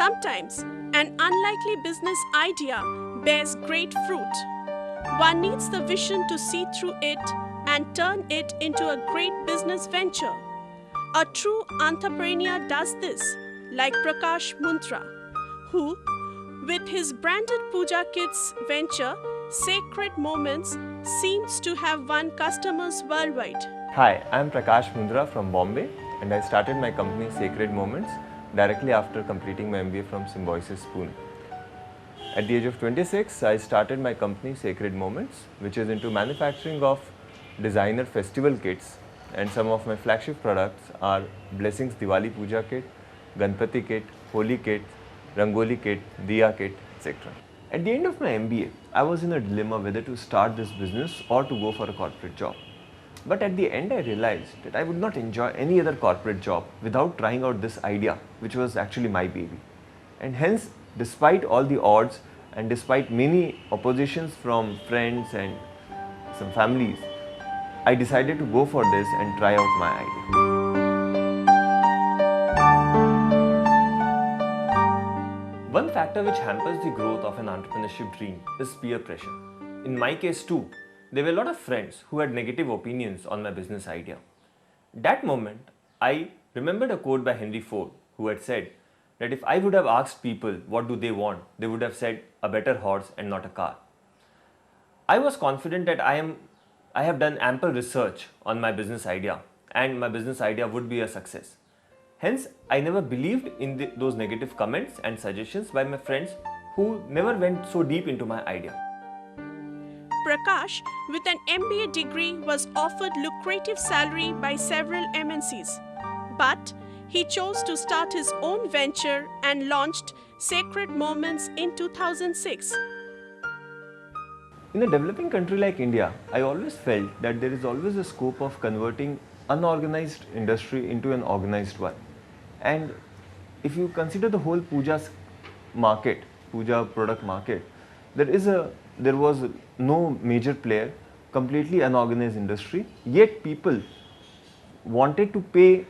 Sometimes, an unlikely business idea bears great fruit. One needs the vision to see through it and turn it into a great business venture. A true entrepreneur does this, like Prakash Muntra, who, with his branded puja kits venture, Sacred Moments, seems to have won customers worldwide. Hi, I'm Prakash Mundra from Bombay, and I started my company Sacred Moments directly after completing my MBA from Symbiosis Pune. At the age of 26, I started my company Sacred Moments, which is into manufacturing of designer festival kits, and some of my flagship products are Blessings Diwali Puja Kit, Ganpati Kit, Holi Kit, Rangoli Kit, Diya Kit, etc. At the end of my MBA, I was in a dilemma whether to start this business or to go for a corporate job. But at the end, I realized that I would not enjoy any other corporate job without trying out this idea, which was actually my baby. And hence, despite all the odds and despite many oppositions from friends and some families, I decided to go for this and try out my idea. One factor which hampers the growth of an entrepreneurship dream is peer pressure. In my case too, there were a lot of friends who had negative opinions on my business idea. That moment, I remembered a quote by Henry Ford, who had said that if I would have asked people what do they want, they would have said a better horse and not a car. I was confident that I have done ample research on my business idea and my business idea would be a success. Hence, I never believed in those negative comments and suggestions by my friends who never went so deep into my idea. Prakash, with an MBA degree, was offered lucrative salary by several MNCs. But he chose to start his own venture and launched Sacred Moments in 2006. In a developing country like India, I always felt that there is always a scope of converting unorganized industry into an organized one. And if you consider the whole puja market, puja product market, there was no major player, completely unorganized industry, yet people wanted to pay,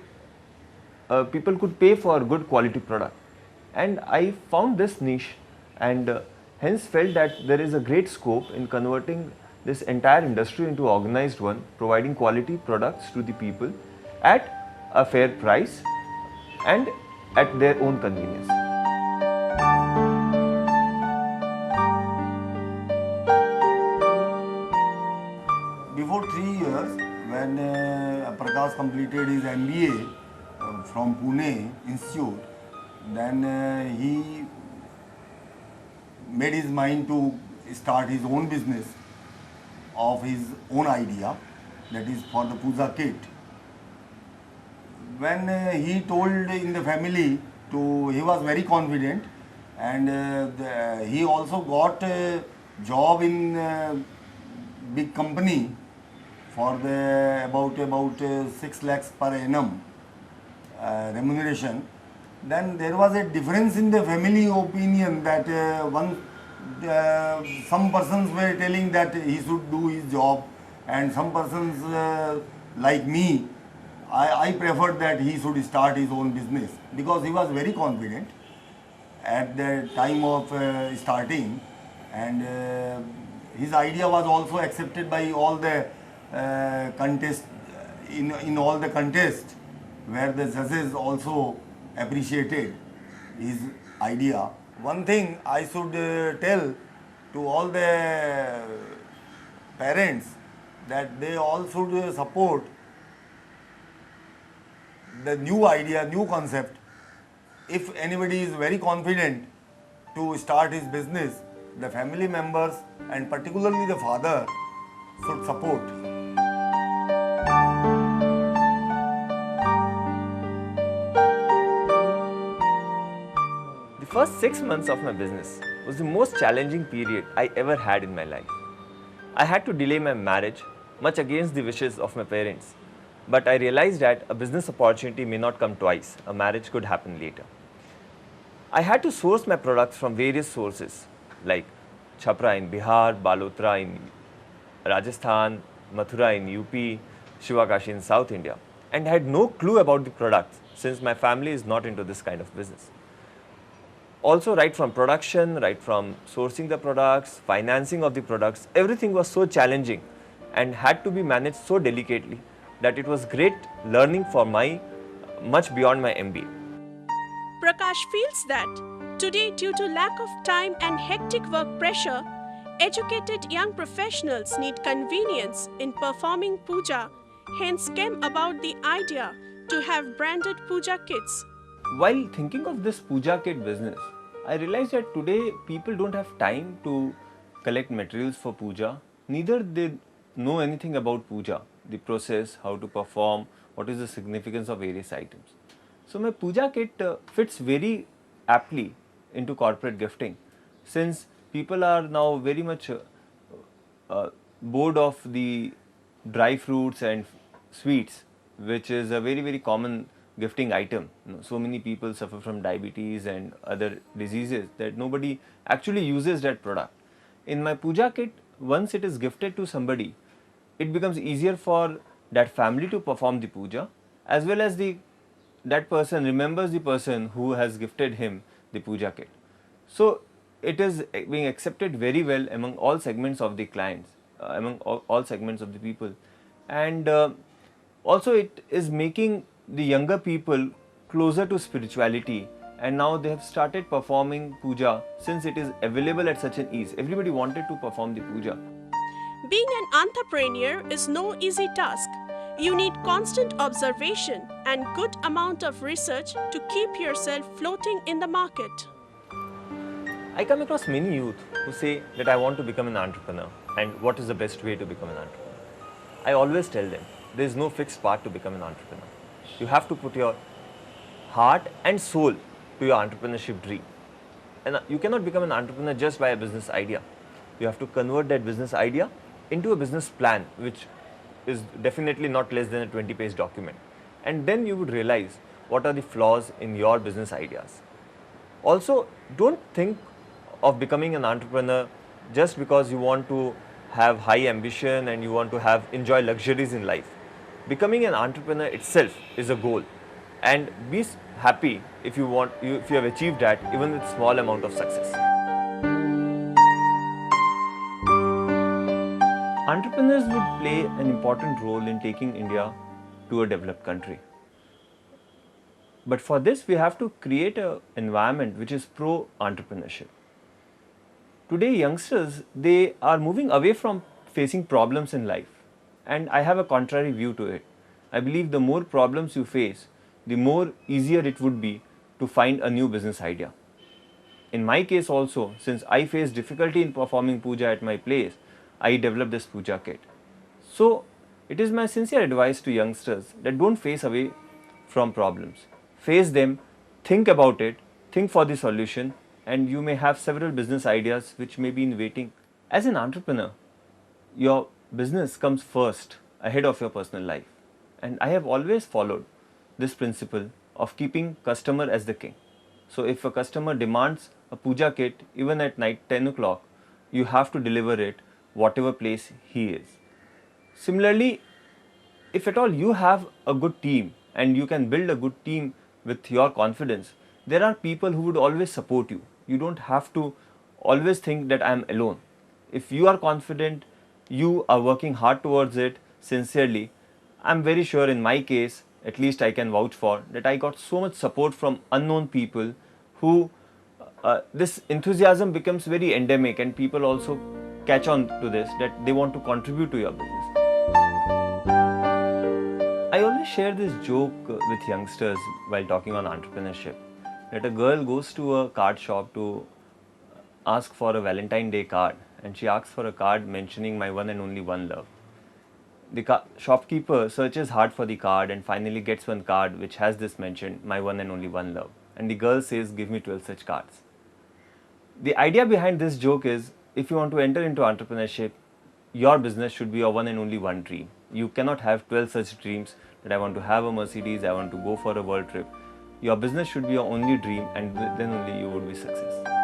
people could pay for good quality product. And I found this niche and hence felt that there is a great scope in converting this entire industry into organized one, providing quality products to the people at a fair price and at their own convenience. Before 3 years, when Prakash completed his MBA from Pune Institute, then he made his mind to start his own business of his own idea, that is for the puja kit. When he told in the family, he was very confident, and he also got a job in big company for the about 6 lakhs per annum remuneration. Then there was a difference in the family opinion that some persons were telling that he should do his job, and some persons like me, I preferred that he should start his own business because he was very confident at the time of starting, and his idea was also accepted by all the contest in all the contests where the judges also appreciated his idea. One thing I should tell to all the parents that they all should support the new idea, new concept. If anybody is very confident to start his business, the family members and particularly the father should support. The first 6 months of my business was the most challenging period I ever had in my life. I had to delay my marriage, much against the wishes of my parents. But I realized that a business opportunity may not come twice, a marriage could happen later. I had to source my products from various sources like Chhapra in Bihar, Balotra in Rajasthan, Mathura in UP, Shivakashi in South India, and I had no clue about the products since my family is not into this kind of business. Also, right from production, right from sourcing the products, financing of the products, everything was so challenging and had to be managed so delicately that it was great learning for my much beyond my MBA. Prakash feels that today, due to lack of time and hectic work pressure, educated young professionals need convenience in performing puja, hence came about the idea to have branded puja kits. While thinking of this puja kit business, I realized that today people don't have time to collect materials for puja, neither they know anything about puja, the process, how to perform, what is the significance of various items. So my puja kit fits very aptly into corporate gifting, since people are now very much bored of the dry fruits and sweets, which is a very common gifting item. So many people suffer from diabetes and other diseases that nobody actually uses that product. In my puja kit, once it is gifted to somebody, it becomes easier for that family to perform the puja, as well as that person remembers the person who has gifted him the puja kit. So it is being accepted very well among all segments of the clients, among all segments of the people, and also it is making the younger people closer to spirituality, and now they have started performing puja since it is available at such an ease. Everybody wanted to perform the puja. Being an entrepreneur is no easy task. You need constant observation and good amount of research to keep yourself floating in the market. I come across many youth who say that I want to become an entrepreneur and what is the best way to become an entrepreneur. I always tell them there is no fixed path to become an entrepreneur. You have to put your heart and soul to your entrepreneurship dream. And you cannot become an entrepreneur just by a business idea. You have to convert that business idea into a business plan, which is definitely not less than a 20-page document. And then you would realize what are the flaws in your business ideas. Also, don't think of becoming an entrepreneur just because you want to have high ambition and you want to enjoy luxuries in life. Becoming an entrepreneur itself is a goal, and be happy if you have achieved that, even with small amount of success. Entrepreneurs would play an important role in taking India to a developed country. But for this, we have to create an environment which is pro-entrepreneurship. Today, youngsters, they are moving away from facing problems in life. And I have a contrary view to it. I believe the more problems you face, the more easier it would be to find a new business idea. In my case also, since I faced difficulty in performing puja at my place, I developed this puja kit. So, it is my sincere advice to youngsters that don't face away from problems. Face them, think about it, think for the solution, and you may have several business ideas which may be in waiting. As an entrepreneur, your business comes first ahead of your personal life. And I have always followed this principle of keeping customer as the king. So if a customer demands a puja kit even at night 10 o'clock, you have to deliver it whatever place he is. Similarly, if at all you have a good team and you can build a good team with your confidence, there are people who would always support you. You don't have to always think that I am alone. If you are confident, you are working hard towards it sincerely, I'm very sure in my case, at least I can vouch for, that I got so much support from unknown people who this enthusiasm becomes very endemic, and people also catch on to this, that they want to contribute to your business. I always share this joke with youngsters while talking on entrepreneurship, that a girl goes to a card shop to ask for a Valentine Day card, and she asks for a card mentioning my one and only one love. The shopkeeper searches hard for the card and finally gets one card which has this mentioned, my one and only one love. And the girl says, give me 12 such cards. The idea behind this joke is, if you want to enter into entrepreneurship, your business should be your one and only one dream. You cannot have 12 such dreams that I want to have a Mercedes, I want to go for a world trip. Your business should be your only dream, and then only you would be success.